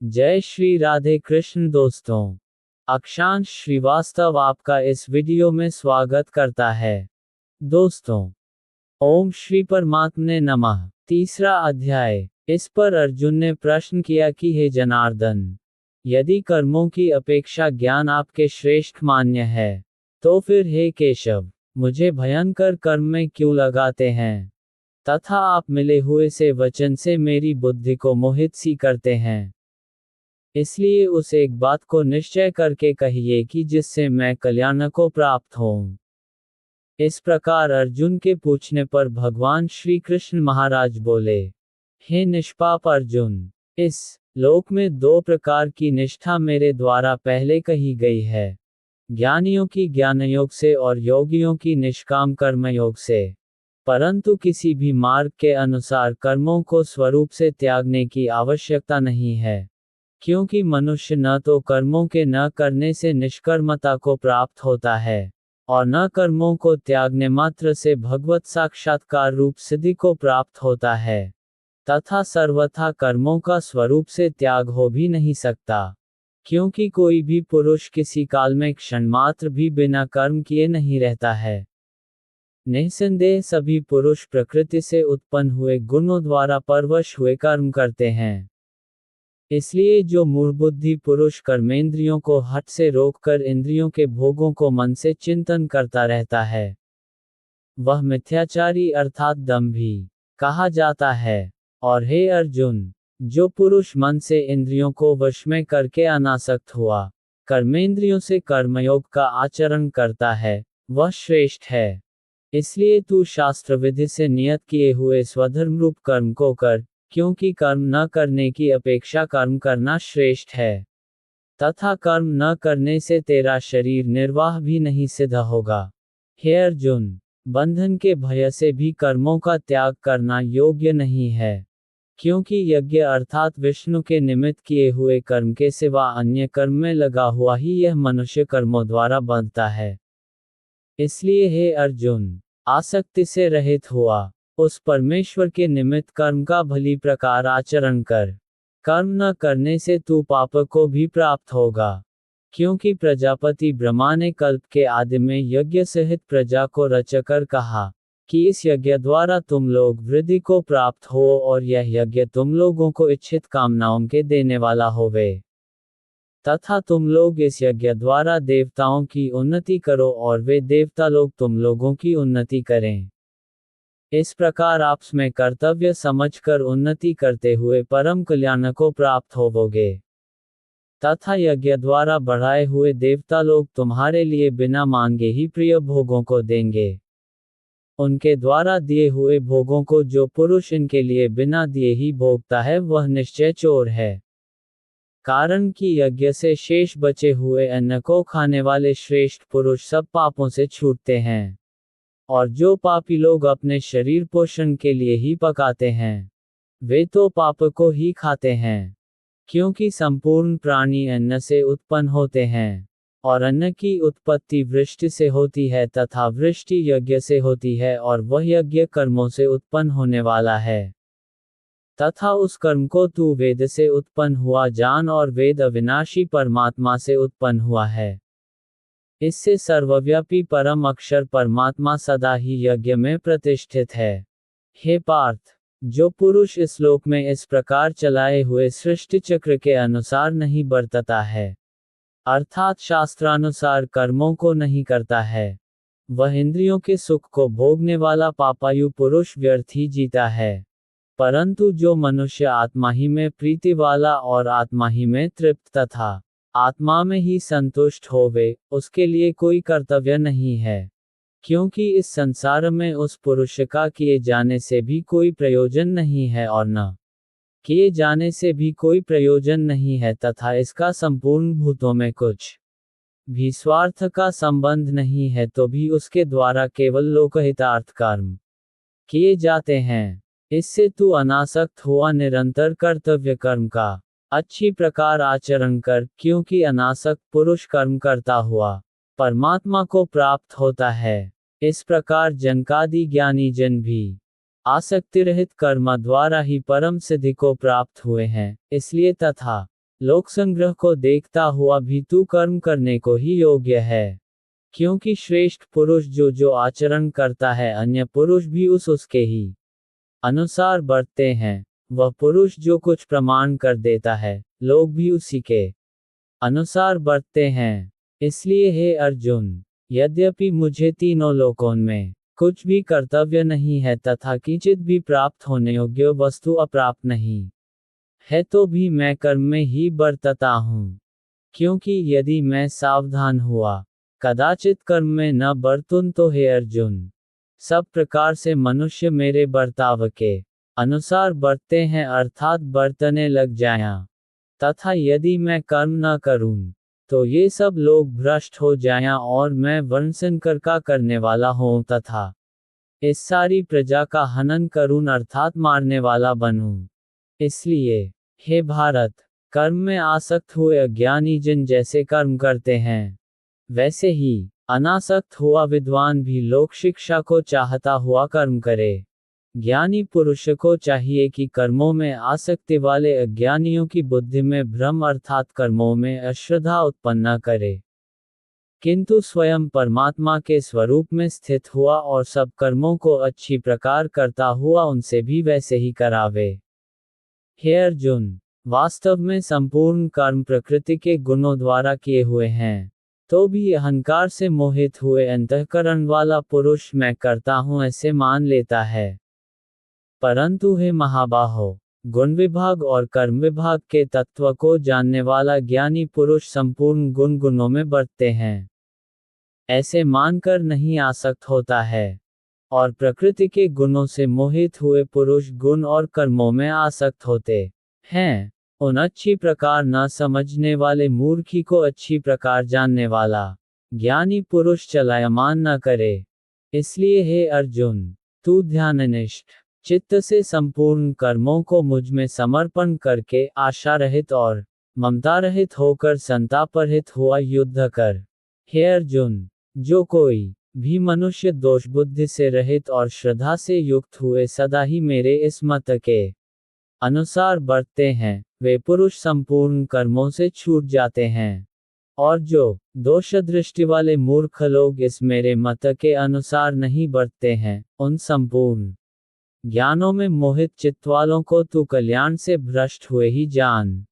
जय श्री राधे कृष्ण दोस्तों, अक्षांश श्रीवास्तव आपका इस वीडियो में स्वागत करता है। दोस्तों, ओम श्री परमात्मने नमः। तीसरा अध्याय। इस पर अर्जुन ने प्रश्न किया कि हे जनार्दन, यदि कर्मों की अपेक्षा ज्ञान आपके श्रेष्ठ मान्य है, तो फिर हे केशव, मुझे भयंकर कर्म में क्यों लगाते हैं, तथा आप मिले हुए से वचन से मेरी बुद्धि को मोहित सी करते हैं। इसलिए उस एक बात को निश्चय करके कहिए कि जिससे मैं कल्याण को प्राप्त होऊं। इस प्रकार अर्जुन के पूछने पर भगवान श्री कृष्ण महाराज बोले, हे निष्पाप अर्जुन, इस लोक में दो प्रकार की निष्ठा मेरे द्वारा पहले कही गई है, ज्ञानियों की ज्ञान योग से और योगियों की निष्काम कर्म योग से। परंतु किसी भी मार्ग के अनुसार कर्मों को स्वरूप से त्यागने की आवश्यकता नहीं है, क्योंकि मनुष्य न तो कर्मों के न करने से निष्कर्मता को प्राप्त होता है, और न कर्मों को त्यागने मात्र से भगवत साक्षात्कार रूप सिद्धि को प्राप्त होता है, तथा सर्वथा कर्मों का स्वरूप से त्याग हो भी नहीं सकता, क्योंकि कोई भी पुरुष किसी काल में क्षण मात्र भी बिना कर्म किए नहीं रहता है। निस्संदेह सभी पुरुष प्रकृति से उत्पन्न हुए गुणों द्वारा परवश हुए कर्म करते हैं। इसलिए जो मूढ़बुद्धि पुरुष कर्मेंद्रियों को हठ से रोककर इंद्रियों के भोगों को मन से चिंतन करता रहता है, वह मिथ्याचारी अर्थात दंभी कहा जाता है। और हे अर्जुन, जो पुरुष मन से इंद्रियों को वश में करके अनासक्त हुआ कर्मेंद्रियों से कर्मयोग का आचरण करता है, वह श्रेष्ठ है। इसलिए तू शास्त्र विधि से नियत किए हुए स्वधर्म रूप कर्म को कर, क्योंकि कर्म न करने की अपेक्षा कर्म करना श्रेष्ठ है, तथा कर्म न करने से तेरा शरीर निर्वाह भी नहीं सिद्ध होगा। हे अर्जुन, बंधन के भय से भी कर्मों का त्याग करना योग्य नहीं है, क्योंकि यज्ञ अर्थात विष्णु के निमित्त किए हुए कर्म के सिवा अन्य कर्म में लगा हुआ ही यह मनुष्य कर्मों द्वारा बंधता है। इसलिए हे अर्जुन, आसक्ति से रहित हुआ उस परमेश्वर के निमित्त कर्म का भली प्रकार आचरण कर। कर्म न करने से तू पाप को भी प्राप्त होगा, क्योंकि प्रजापति ब्रह्मा ने कल्प के आदि में यज्ञ सहित प्रजा को रचकर कहा कि इस यज्ञ द्वारा तुम लोग वृद्धि को प्राप्त हो, और यह यज्ञ तुम लोगों को इच्छित कामनाओं के देने वाला होवे, तथा तुम लोग इस यज्ञ द्वारा देवताओं की उन्नति करो और वे देवता लोग तुम लोगों की उन्नति करें। इस प्रकार आपस में कर्तव्य समझकर उन्नति करते हुए परम कल्याण को प्राप्त होवोगे, तथा यज्ञ द्वारा बढ़ाए हुए देवता लोग तुम्हारे लिए बिना मांगे ही प्रिय भोगों को देंगे। उनके द्वारा दिए हुए भोगों को जो पुरुष इनके लिए बिना दिए ही भोगता है, वह निश्चय चोर है। कारण कि यज्ञ से शेष बचे हुए अन्न को खाने वाले श्रेष्ठ पुरुष सब पापों से छूटते हैं, और जो पापी लोग अपने शरीर पोषण के लिए ही पकाते हैं, वे तो पाप को ही खाते हैं। क्योंकि संपूर्ण प्राणी अन्न से उत्पन्न होते हैं, और अन्न की उत्पत्ति वृष्टि से होती है, तथा वृष्टि यज्ञ से होती है, और वह यज्ञ कर्मों से उत्पन्न होने वाला है। तथा उस कर्म को तू वेद से उत्पन्न हुआ जान, और वेद अविनाशी परमात्मा से उत्पन्न हुआ है। इससे सर्वव्यापी परम अक्षर परमात्मा सदा ही यज्ञ में प्रतिष्ठित है। हे पार्थ, जो पुरुष इस लोक में इस प्रकार चलाए हुए सृष्टि चक्र के अनुसार नहीं बरतता है, अर्थात शास्त्रानुसार कर्मों को नहीं करता है, वह इंद्रियों के सुख को भोगने वाला पापायु पुरुष व्यर्थ ही जीता है। परंतु जो मनुष्य आत्मा ही में प्रीति वाला और आत्मा ही में तृप्त तथा आत्मा में ही संतुष्ट होवे, उसके लिए कोई कर्तव्य नहीं है, क्योंकि इस संसार में उस पुरुष का किए जाने से भी कोई प्रयोजन नहीं है, और न किए जाने से भी कोई प्रयोजन नहीं है, तथा इसका संपूर्ण भूतों में कुछ भी स्वार्थ का संबंध नहीं है, तो भी उसके द्वारा केवल लोकहितार्थ कर्म किए जाते हैं। इससे तू अनासक्त हुआ निरंतर कर्तव्य कर्म का अच्छी प्रकार आचरण कर, क्योंकि अनासक्त पुरुष कर्म करता हुआ परमात्मा को प्राप्त होता है। इस प्रकार जनकादि ज्ञानी जन भी आसक्ति रहित कर्म द्वारा ही परम सिद्धि को प्राप्त हुए हैं। इसलिए तथा लोक संग्रह को देखता हुआ भी तू कर्म करने को ही योग्य है। क्योंकि श्रेष्ठ पुरुष जो जो आचरण करता है अन्य पुरुष भी उसके ही अनुसार बरतते हैं। वह पुरुष जो कुछ प्रमाण कर देता है, लोग भी उसी के अनुसार बरतते हैं। इसलिए हे अर्जुन, यद्यपि मुझे तीनों लोकों में कुछ भी कर्तव्य नहीं है तथा किंचित भी प्राप्त होने योग्य वस्तु अप्राप्त नहीं है, तो भी मैं कर्म में ही बरतता हूँ। क्योंकि यदि मैं सावधान हुआ कदाचित कर्म में न बरतूं तो हे अर्जुन, सब प्रकार से मनुष्य मेरे बर्ताव के अनुसार बरतते हैं अर्थात बरतने लग जाया। तथा यदि मैं कर्म न करूं तो ये सब लोग भ्रष्ट हो जाया और मैं वर्णसंकर का करने वाला हूं तथा इस सारी प्रजा का हनन करूं अर्थात मारने वाला बनूं। इसलिए हे भारत, कर्म में आसक्त हुए अज्ञानी जन जैसे कर्म करते हैं, वैसे ही अनासक्त हुआ विद्वान भी लोक शिक्षा को चाहता हुआ कर्म करे। ज्ञानी पुरुष को चाहिए कि कर्मों में आसक्ति वाले अज्ञानियों की बुद्धि में भ्रम अर्थात कर्मों में अश्रद्धा उत्पन्न न करे, किंतु स्वयं परमात्मा के स्वरूप में स्थित हुआ और सब कर्मों को अच्छी प्रकार करता हुआ उनसे भी वैसे ही करावे। हे अर्जुन, वास्तव में संपूर्ण कर्म प्रकृति के गुणों द्वारा किए हुए हैं, तो भी अहंकार से मोहित हुए अंतःकरण वाला पुरुष मैं करता हूँ ऐसे मान लेता है। परंतु हे महाबाहो, गुण विभाग और कर्म विभाग के तत्व को जानने वाला ज्ञानी पुरुष संपूर्ण गुणों में बरतते हैं ऐसे मानकर नहीं आसक्त होता है, और प्रकृति के गुणों से मोहित हुए पुरुष गुण और कर्मों में आसक्त होते हैं। उन अच्छी प्रकार न समझने वाले मूर्खी को अच्छी प्रकार जानने वाला ज्ञानी पुरुष चलायमान न करे। इसलिए हे अर्जुन, तू ध्याननिष्ठ चित्त से संपूर्ण कर्मों को मुझ में समर्पण करके आशा रहित और ममता रहित होकर संताप रहित हुआ युद्ध कर। हे अर्जुन, जो कोई भी मनुष्य दोष बुद्धि से रहित और श्रद्धा से युक्त हुए सदा ही मेरे इस मत के अनुसार बरतते हैं, वे पुरुष संपूर्ण कर्मों से छूट जाते हैं। और जो दोष दृष्टि वाले मूर्ख लोग इस मेरे मत के अनुसार नहीं बरतते हैं, उन संपूर्ण ज्ञानों में मोहित चित्त वालों को तू कल्याण से भ्रष्ट हुए ही जान।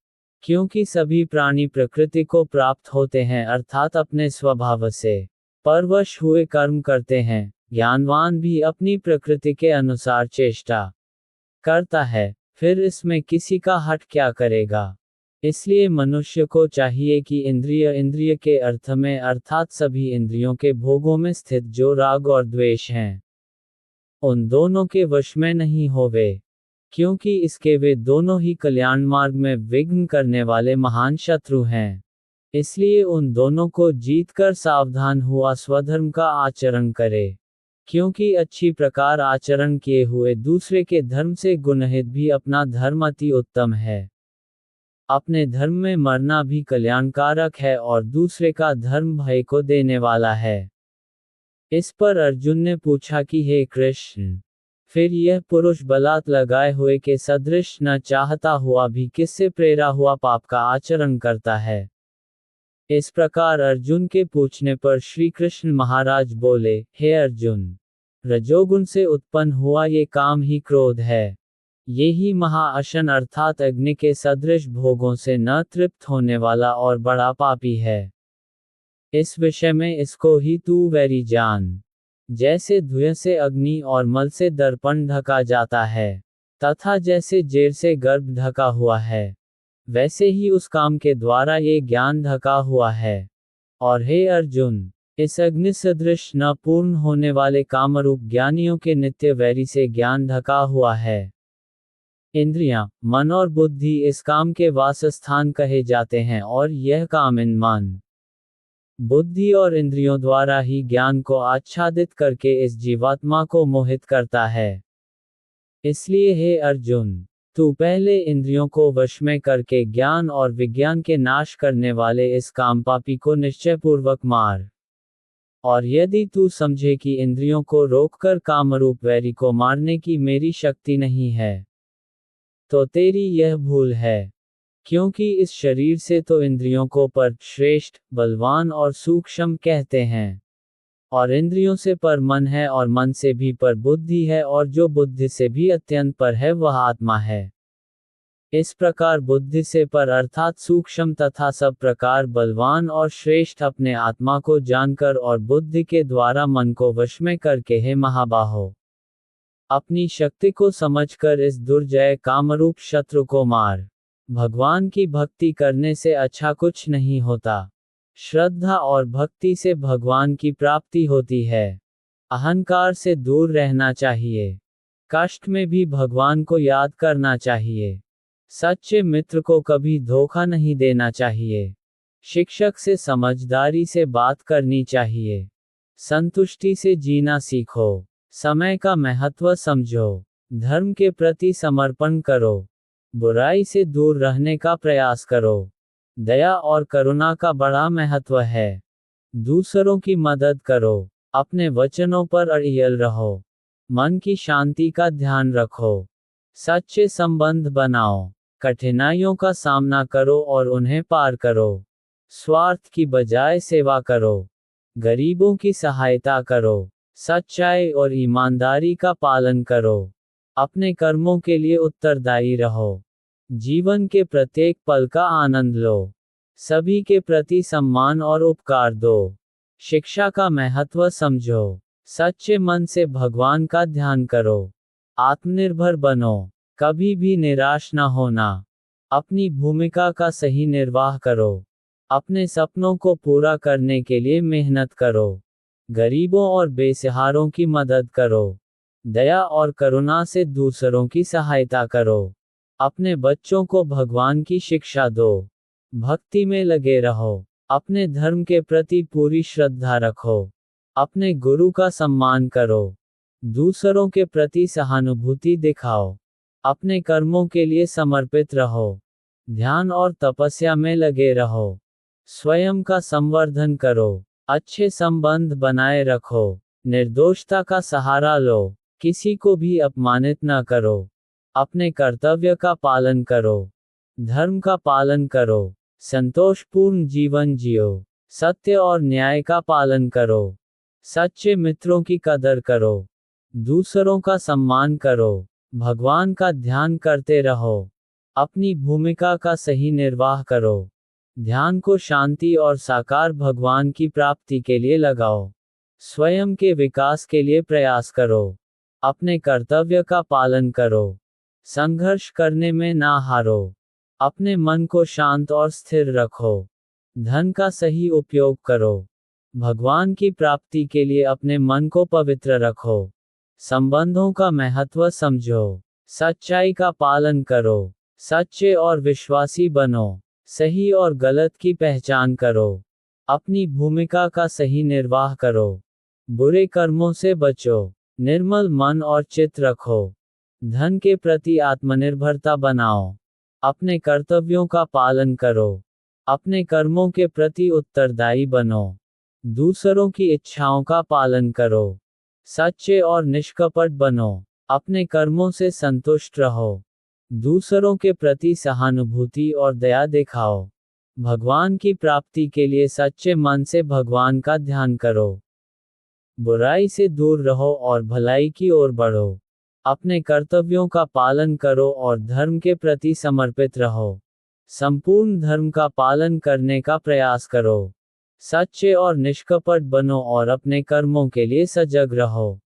क्योंकि सभी प्राणी प्रकृति को प्राप्त होते हैं अर्थात अपने स्वभाव से परवश हुए कर्म करते हैं। ज्ञानवान भी अपनी प्रकृति के अनुसार चेष्टा करता है, फिर इसमें किसी का हट क्या करेगा। इसलिए मनुष्य को चाहिए कि इंद्रिय के अर्थ में अर्थात सभी इंद्रियों के भोगों में स्थित जो राग और द्वेष हैं, उन दोनों के वश में नहीं होवे, क्योंकि इसके वे दोनों ही कल्याण मार्ग में विघ्न करने वाले महान शत्रु हैं। इसलिए उन दोनों को जीतकर सावधान हुआ स्वधर्म का आचरण करे, क्योंकि अच्छी प्रकार आचरण किए हुए दूसरे के धर्म से गुणहित भी अपना धर्म अति उत्तम है। अपने धर्म में मरना भी कल्याणकारक है और दूसरे का धर्म भय को देने वाला है। इस पर अर्जुन ने पूछा कि हे कृष्ण, फिर यह पुरुष बलात् लगाए हुए के सदृश न चाहता हुआ भी किससे प्रेरा हुआ पाप का आचरण करता है। इस प्रकार अर्जुन के पूछने पर श्री कृष्ण महाराज बोले, हे अर्जुन, रजोगुण से उत्पन्न हुआ ये काम ही क्रोध है। ये ही महाअशन अर्थात अग्नि के सदृश भोगों से न तृप्त होने वाला और बड़ा पापी है। इस विषय में इसको ही तू वैरी जान। जैसे धुएं से अग्नि और मल से दर्पण ढका जाता है, तथा जैसे जेर से गर्भ ढका हुआ है, वैसे ही उस काम के द्वारा ये ज्ञान ढका हुआ है। और हे अर्जुन, इस अग्नि सदृश न पूर्ण होने वाले कामरूप ज्ञानियों के नित्य वैरी से ज्ञान ढका हुआ है। इंद्रियां, मन और बुद्धि इस काम के वासस्थान कहे जाते हैं और यह काम इन मन, बुद्धि और इंद्रियों द्वारा ही ज्ञान को आच्छादित करके इस जीवात्मा को मोहित करता है। इसलिए हे अर्जुन, तू पहले इंद्रियों को वश में करके ज्ञान और विज्ञान के नाश करने वाले इस कामपापी को निश्चयपूर्वक मार। और यदि तू समझे कि इंद्रियों को रोककर कामरूप वैरी को मारने की मेरी शक्ति नहीं है, तो तेरी यह भूल है। क्योंकि इस शरीर से तो इंद्रियों को पर, श्रेष्ठ, बलवान और सूक्ष्म कहते हैं। और इंद्रियों से पर मन है और मन से भी पर बुद्धि है और जो बुद्धि से भी अत्यंत पर है वह आत्मा है। इस प्रकार बुद्धि से पर अर्थात सूक्ष्म तथा सब प्रकार बलवान और श्रेष्ठ अपने आत्मा को जानकर और बुद्धि के द्वारा मन को वश में करके हे महाबाहो, अपनी शक्ति को समझकर इस दुर्जय कामरूप शत्रु को मार। भगवान की भक्ति करने से अच्छा कुछ नहीं होता। श्रद्धा और भक्ति से भगवान की प्राप्ति होती है। अहंकार से दूर रहना चाहिए। कष्ट में भी भगवान को याद करना चाहिए। सच्चे मित्र को कभी धोखा नहीं देना चाहिए। शिक्षक से समझदारी से बात करनी चाहिए। संतुष्टि से जीना सीखो। समय का महत्व समझो। धर्म के प्रति समर्पण करो। बुराई से दूर रहने का प्रयास करो। दया और करुणा का बड़ा महत्व है। दूसरों की मदद करो। अपने वचनों पर अड़ियल रहो। मन की शांति का ध्यान रखो। सच्चे संबंध बनाओ। कठिनाइयों का सामना करो और उन्हें पार करो। स्वार्थ की बजाय सेवा करो। गरीबों की सहायता करो। सच्चाई और ईमानदारी का पालन करो। अपने कर्मों के लिए उत्तरदायी रहो। जीवन के प्रत्येक पल का आनंद लो। सभी के प्रति सम्मान और उपकार दो। शिक्षा का महत्व समझो। सच्चे मन से भगवान का ध्यान करो। आत्मनिर्भर बनो। कभी भी निराश न होना। अपनी भूमिका का सही निर्वाह करो। अपने सपनों को पूरा करने के लिए मेहनत करो। गरीबों और बेसहारों की मदद करो। दया और करुणा से दूसरों की सहायता करो। अपने बच्चों को भगवान की शिक्षा दो। भक्ति में लगे रहो। अपने धर्म के प्रति पूरी श्रद्धा रखो। अपने गुरु का सम्मान करो। दूसरों के प्रति सहानुभूति दिखाओ। अपने कर्मों के लिए समर्पित रहो। ध्यान और तपस्या में लगे रहो। स्वयं का संवर्धन करो। अच्छे संबंध बनाए रखो। निर्दोषता का सहारा लो। किसी को भी अपमानित न करो। अपने कर्तव्य का पालन करो। धर्म का पालन करो। संतोषपूर्ण जीवन जियो। सत्य और न्याय का पालन करो। सच्चे मित्रों की कदर करो। दूसरों का सम्मान करो। भगवान का ध्यान करते रहो। अपनी भूमिका का सही निर्वाह करो। ध्यान को शांति और साकार भगवान की प्राप्ति के लिए लगाओ। स्वयं के विकास के लिए प्रयास करो। अपने कर्तव्य का पालन करो। संघर्ष करने में ना हारो। अपने मन को शांत और स्थिर रखो। धन का सही उपयोग करो। भगवान की प्राप्ति के लिए अपने मन को पवित्र रखो। संबंधों का महत्व समझो। सच्चाई का पालन करो। सच्चे और विश्वासी बनो। सही और गलत की पहचान करो। अपनी भूमिका का सही निर्वाह करो। बुरे कर्मों से बचो। निर्मल मन और चित्त रखो। धन के प्रति आत्मनिर्भरता बनाओ। अपने कर्तव्यों का पालन करो। अपने कर्मों के प्रति उत्तरदायी बनो। दूसरों की इच्छाओं का पालन करो। सच्चे और निष्कपट बनो। अपने कर्मों से संतुष्ट रहो। दूसरों के प्रति सहानुभूति और दया दिखाओ। भगवान की प्राप्ति के लिए सच्चे मन से भगवान का ध्यान करो। बुराई से दूर रहो और भलाई की ओर बढ़ो। अपने कर्तव्यों का पालन करो और धर्म के प्रति समर्पित रहो। संपूर्ण धर्म का पालन करने का प्रयास करो। सच्चे और निष्कपट बनो और अपने कर्मों के लिए सजग रहो।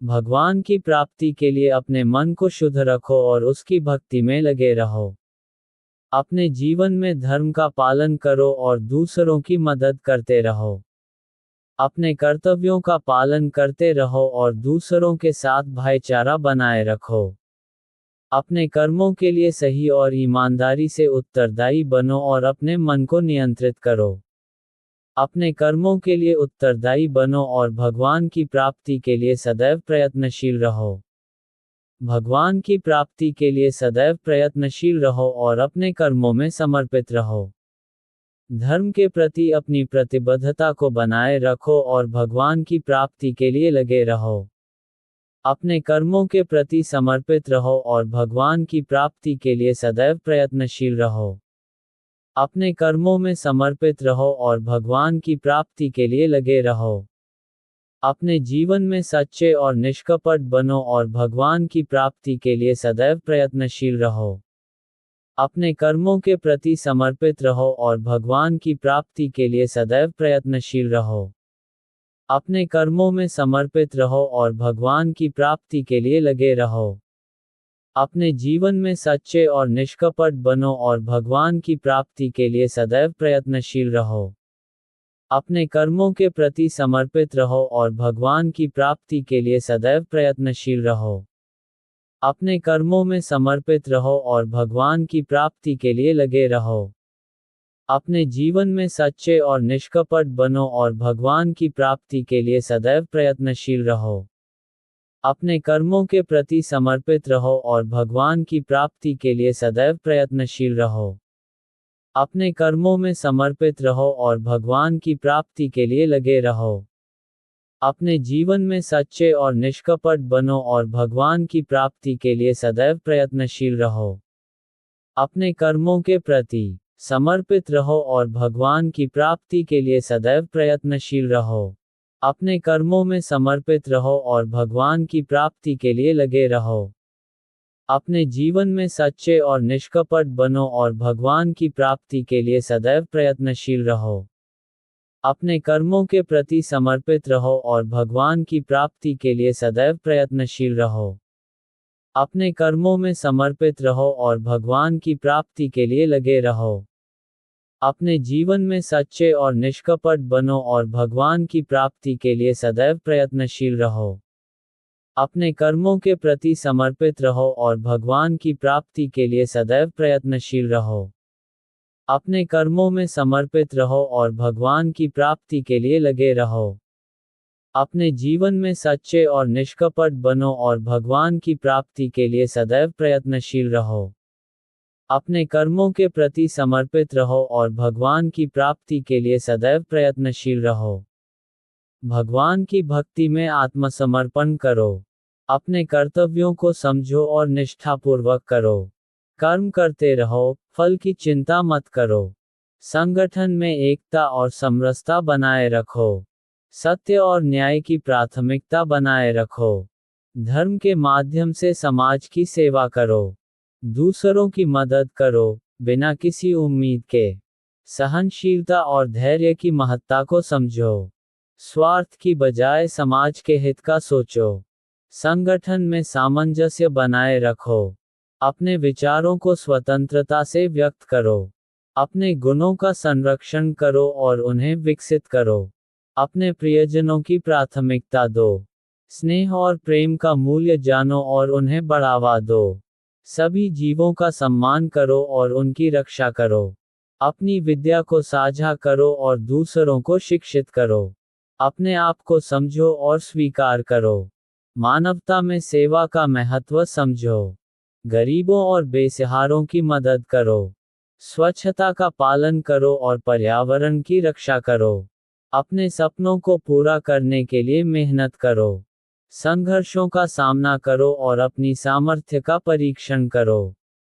भगवान की प्राप्ति के लिए अपने मन को शुद्ध रखो और उसकी भक्ति में लगे रहो। अपने जीवन में धर्म का पालन करो और दूसरों की मदद करते रहो। अपने कर्तव्यों का पालन करते रहो और दूसरों के साथ भाईचारा बनाए रखो। अपने कर्मों के लिए सही और ईमानदारी से उत्तरदायी बनो और अपने मन को नियंत्रित करो। अपने कर्मों के लिए उत्तरदायी बनो और भगवान की प्राप्ति के लिए सदैव प्रयत्नशील रहो। भगवान की प्राप्ति के लिए सदैव प्रयत्नशील रहो और अपने कर्मों में समर्पित रहो। धर्म के प्रति अपनी प्रतिबद्धता को बनाए रखो और भगवान की प्राप्ति के लिए लगे रहो। अपने कर्मों के प्रति समर्पित रहो और भगवान की प्राप्ति के लिए सदैव प्रयत्नशील रहो। अपने कर्मों में समर्पित रहो और भगवान की प्राप्ति के लिए लगे रहो। अपने जीवन में सच्चे और निष्कपट बनो और भगवान की प्राप्ति के लिए सदैव प्रयत्नशील रहो। अपने कर्मों के प्रति समर्पित रहो और भगवान की प्राप्ति के लिए सदैव प्रयत्नशील रहो। अपने कर्मों में समर्पित रहो और भगवान की प्राप्ति के लिए लगे रहो। अपने जीवन में सच्चे और निष्कपट बनो और भगवान की प्राप्ति के लिए सदैव प्रयत्नशील रहो। अपने कर्मों के प्रति समर्पित रहो और भगवान की प्राप्ति के लिए सदैव प्रयत्नशील रहो। अपने कर्मों में समर्पित रहो और भगवान की प्राप्ति के लिए लगे रहो। अपने जीवन में सच्चे और निष्कपट बनो और भगवान की प्राप्ति के लिए सदैव प्रयत्नशील रहो। अपने कर्मों के प्रति समर्पित रहो और भगवान की प्राप्ति के लिए सदैव प्रयत्नशील रहो। अपने कर्मों में समर्पित रहो और भगवान की प्राप्ति के लिए लगे रहो। अपने जीवन में सच्चे और निष्कपट बनो और भगवान की प्राप्ति के लिए सदैव प्रयत्नशील रहो। अपने कर्मों के प्रति समर्पित रहो और भगवान की प्राप्ति के लिए सदैव प्रयत्नशील रहो। अपने कर्मों में समर्पित रहो और भगवान की प्राप्ति के लिए लगे रहो। अपने जीवन में सच्चे और निष्कपट बनो और भगवान की प्राप्ति के लिए सदैव प्रयत्नशील रहो। अपने कर्मों के प्रति समर्पित रहो और भगवान की प्राप्ति के लिए सदैव प्रयत्नशील रहो। अपने कर्मों में समर्पित रहो और भगवान की प्राप्ति के लिए लगे रहो। अपने जीवन में सच्चे और निष्कपट बनो और भगवान की प्राप्ति के लिए सदैव प्रयत्नशील रहो। अपने कर्मों के प्रति समर्पित रहो और भगवान की प्राप्ति के लिए सदैव प्रयत्नशील रहो। अपने कर्मों में समर्पित रहो और भगवान की प्राप्ति के लिए लगे रहो। अपने जीवन में सच्चे और निष्कपट बनो और भगवान की प्राप्ति के लिए सदैव प्रयत्नशील रहो। अपने कर्मों के प्रति समर्पित रहो और भगवान की प्राप्ति के लिए सदैव प्रयत्नशील रहो। भगवान की भक्ति में आत्मसमर्पण करो। अपने कर्तव्यों को समझो और निष्ठापूर्वक करो। कर्म करते रहो, फल की चिंता मत करो। संगठन में एकता और समरसता बनाए रखो। सत्य और न्याय की प्राथमिकता बनाए रखो। धर्म के माध्यम से समाज की सेवा करो। दूसरों की मदद करो, बिना किसी उम्मीद के। सहनशीलता और धैर्य की महत्ता को समझो। स्वार्थ की बजाय समाज के हित का सोचो। संगठन में सामंजस्य बनाए रखो। अपने विचारों को स्वतंत्रता से व्यक्त करो। अपने गुणों का संरक्षण करो और उन्हें विकसित करो। अपने प्रियजनों की प्राथमिकता दो। स्नेह और प्रेम का मूल्य जानो और उन्हें बढ़ावा दो। सभी जीवों का सम्मान करो और उनकी रक्षा करो। अपनी विद्या को साझा करो और दूसरों को शिक्षित करो। अपने आप को समझो और स्वीकार करो। मानवता में सेवा का महत्व समझो। गरीबों और बेसहारों की मदद करो। स्वच्छता का पालन करो और पर्यावरण की रक्षा करो। अपने सपनों को पूरा करने के लिए मेहनत करो। संघर्षों का सामना करो और अपनी सामर्थ्य का परीक्षण करो।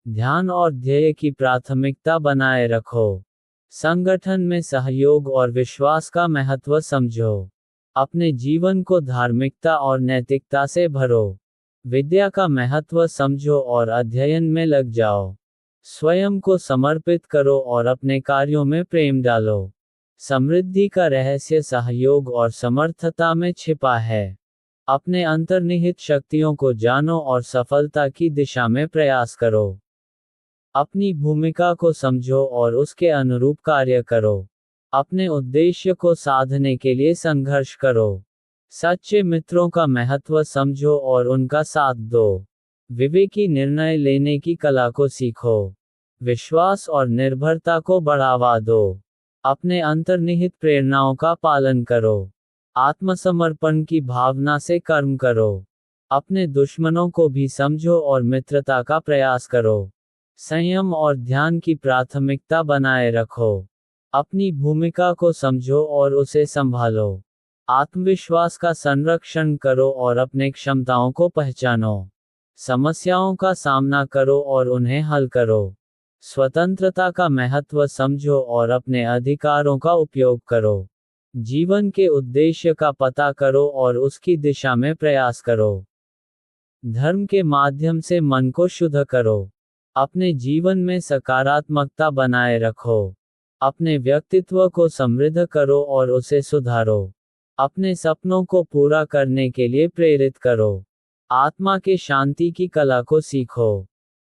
ध्यान और ध्येय की प्राथमिकता बनाए रखो। संगठन में सहयोग और विश्वास का महत्व समझो। अपने जीवन को धार्मिकता और नैतिकता से भरो। विद्या का महत्व समझो और अध्ययन में लग जाओ। स्वयं को समर्पित करो और अपने कार्यों में प्रेम डालो। समृद्धि का रहस्य सहयोग और समर्थता में छिपा है। अपने अंतर्निहित शक्तियों को जानो और सफलता की दिशा में प्रयास करो। अपनी भूमिका को समझो और उसके अनुरूप कार्य करो। अपने उद्देश्य को साधने के लिए संघर्ष करो। सच्चे मित्रों का महत्व समझो और उनका साथ दो। विवेकी निर्णय लेने की कला को सीखो। विश्वास और निर्भरता को बढ़ावा दो। अपने अंतर्निहित प्रेरणाओं का पालन करो। आत्मसमर्पण की भावना से कर्म करो। अपने दुश्मनों को भी समझो और मित्रता का प्रयास करो। संयम और ध्यान की प्राथमिकता बनाए रखो। अपनी भूमिका को समझो और उसे संभालो। आत्मविश्वास का संरक्षण करो और अपने क्षमताओं को पहचानो। समस्याओं का सामना करो और उन्हें हल करो। स्वतंत्रता का महत्व समझो और अपने अधिकारों का उपयोग करो। जीवन के उद्देश्य का पता करो और उसकी दिशा में प्रयास करो। धर्म के माध्यम से मन को शुद्ध करो। अपने जीवन में सकारात्मकता बनाए रखो। अपने व्यक्तित्व को समृद्ध करो और उसे सुधारो। अपने सपनों को पूरा करने के लिए प्रेरित करो। आत्मा के शांति की कला को सीखो।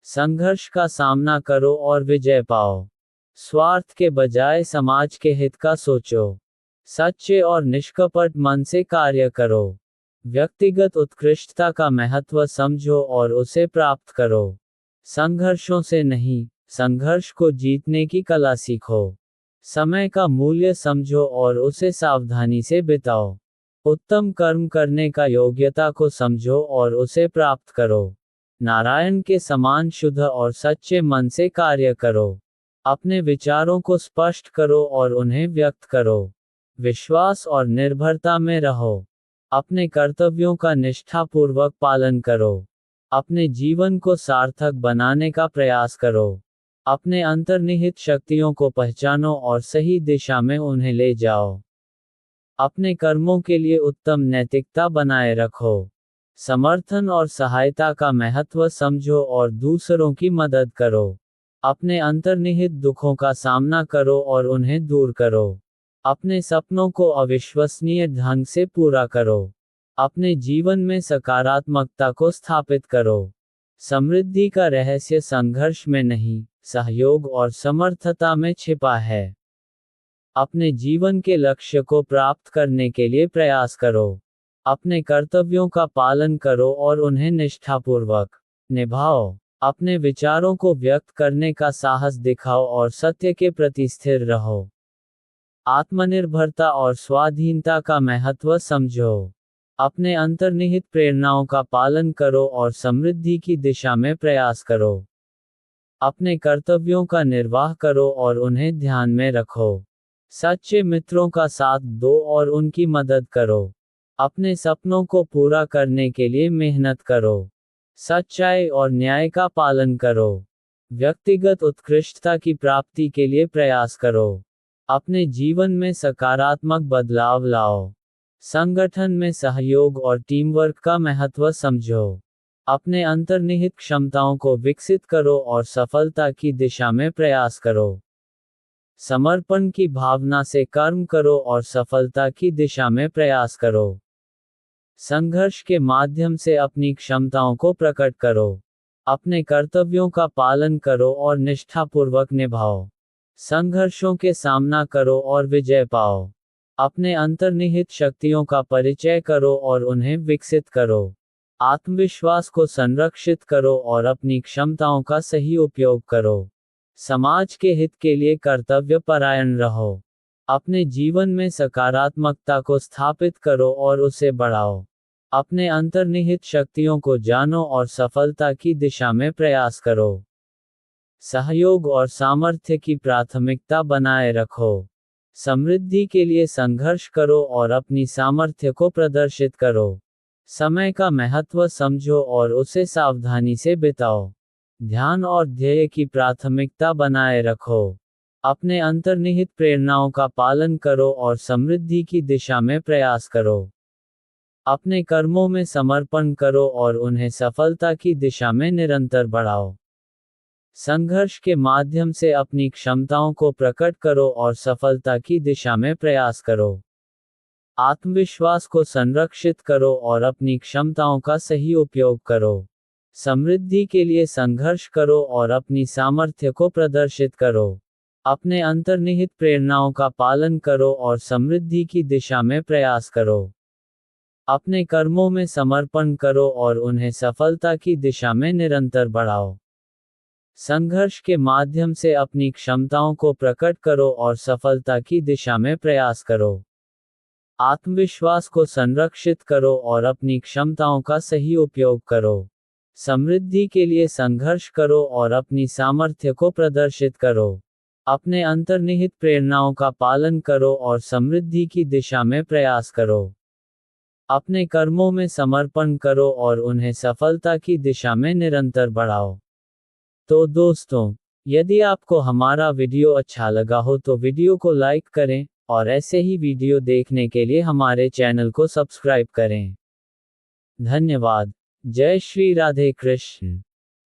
संघर्ष का सामना करो और विजय पाओ। स्वार्थ के बजाय समाज के हित का सोचो। सच्चे और निष्कपट मन से कार्य करो। व्यक्तिगत उत्कृष्टता का महत्व समझो और उसे प्राप्त करो। संघर्षों से नहीं, संघर्ष को जीतने की कला सीखो। समय का मूल्य समझो और उसे सावधानी से बिताओ। उत्तम कर्म करने का योग्यता को समझो और उसे प्राप्त करो। नारायण के समान शुद्ध और सच्चे मन से कार्य करो। अपने विचारों को स्पष्ट करो और उन्हें व्यक्त करो। विश्वास और निर्भरता में रहो। अपने कर्तव्यों का निष्ठापूर्वक पालन करो। अपने जीवन को सार्थक बनाने का प्रयास करो। अपने अंतर्निहित शक्तियों को पहचानो और सही दिशा में उन्हें ले जाओ। अपने कर्मों के लिए उत्तम नैतिकता बनाए रखो। समर्थन और सहायता का महत्व समझो और दूसरों की मदद करो। अपने अंतर्निहित दुखों का सामना करो और उन्हें दूर करो। अपने सपनों को अविश्वसनीय ढंग से पूरा करो। अपने जीवन में सकारात्मकता को स्थापित करो। समृद्धि का रहस्य संघर्ष में नहीं, सहयोग और समर्थता में छिपा है। अपने जीवन के लक्ष्य को प्राप्त करने के लिए प्रयास करो। अपने कर्तव्यों का पालन करो और उन्हें निष्ठापूर्वक निभाओ। अपने विचारों को व्यक्त करने का साहस दिखाओ और सत्य के प्रति स्थिर रहो। आत्मनिर्भरता और स्वाधीनता का महत्व समझो। अपने अंतर्निहित प्रेरणाओं का पालन करो और समृद्धि की दिशा में प्रयास करो। अपने कर्तव्यों का निर्वाह करो और उन्हें ध्यान में रखो। सच्चे मित्रों का साथ दो और उनकी मदद करो। अपने सपनों को पूरा करने के लिए मेहनत करो। सच्चाई और न्याय का पालन करो। व्यक्तिगत उत्कृष्टता की प्राप्ति के लिए प्रयास करो। अपने जीवन में सकारात्मक बदलाव लाओ। संगठन में सहयोग और टीमवर्क का महत्व समझो। अपने अंतर्निहित क्षमताओं को विकसित करो और सफलता की दिशा में प्रयास करो। समर्पण की भावना से कर्म करो और सफलता की दिशा में प्रयास करो। संघर्ष के माध्यम से अपनी क्षमताओं को प्रकट करो। अपने कर्तव्यों का पालन करो और निष्ठापूर्वक निभाओ। संघर्षों के सामना करो और विजय पाओ। अपने अंतर्निहित शक्तियों का परिचय करो और उन्हें विकसित करो। आत्मविश्वास को संरक्षित करो और अपनी क्षमताओं का सही उपयोग करो। समाज के हित के लिए कर्तव्यपरायण रहो। अपने जीवन में सकारात्मकता को स्थापित करो और उसे बढ़ाओ। अपने अंतर्निहित शक्तियों को जानो और सफलता की दिशा में प्रयास करो। सहयोग और सामर्थ्य की प्राथमिकता बनाए रखो। समृद्धि के लिए संघर्ष करो और अपनी सामर्थ्य को प्रदर्शित करो। समय का महत्व समझो और उसे सावधानी से बिताओ। ध्यान और ध्येय की प्राथमिकता बनाए रखो। अपने अंतर्निहित प्रेरणाओं का पालन करो और समृद्धि की दिशा में प्रयास करो। अपने कर्मों में समर्पण करो और उन्हें सफलता की दिशा में निरंतर बढ़ाओ। संघर्ष के माध्यम से अपनी क्षमताओं को प्रकट करो और सफलता की दिशा में प्रयास करो। आत्मविश्वास को संरक्षित करो और अपनी क्षमताओं का सही उपयोग करो। समृद्धि के लिए संघर्ष करो और अपनी सामर्थ्य को प्रदर्शित करो। अपने अंतर्निहित प्रेरणाओं का पालन करो और समृद्धि की दिशा में प्रयास करो। अपने कर्मों में समर्पण करो और उन्हें सफलता की दिशा में निरंतर बढ़ाओ। संघर्ष के माध्यम से अपनी क्षमताओं को प्रकट करो और सफलता की दिशा में प्रयास करो। आत्मविश्वास को संरक्षित करो और अपनी क्षमताओं का सही उपयोग करो। समृद्धि के लिए संघर्ष करो और अपनी सामर्थ्य को प्रदर्शित करो। अपने अंतर्निहित प्रेरणाओं का पालन करो और समृद्धि की दिशा में प्रयास करो। अपने कर्मों में समर्पण करो और उन्हें सफलता की दिशा में निरंतर बढ़ाओ। तो दोस्तों, यदि आपको हमारा वीडियो अच्छा लगा हो तो वीडियो को लाइक करें, और ऐसे ही वीडियो देखने के लिए हमारे चैनल को सब्सक्राइब करें। धन्यवाद। जय श्री राधे कृष्ण।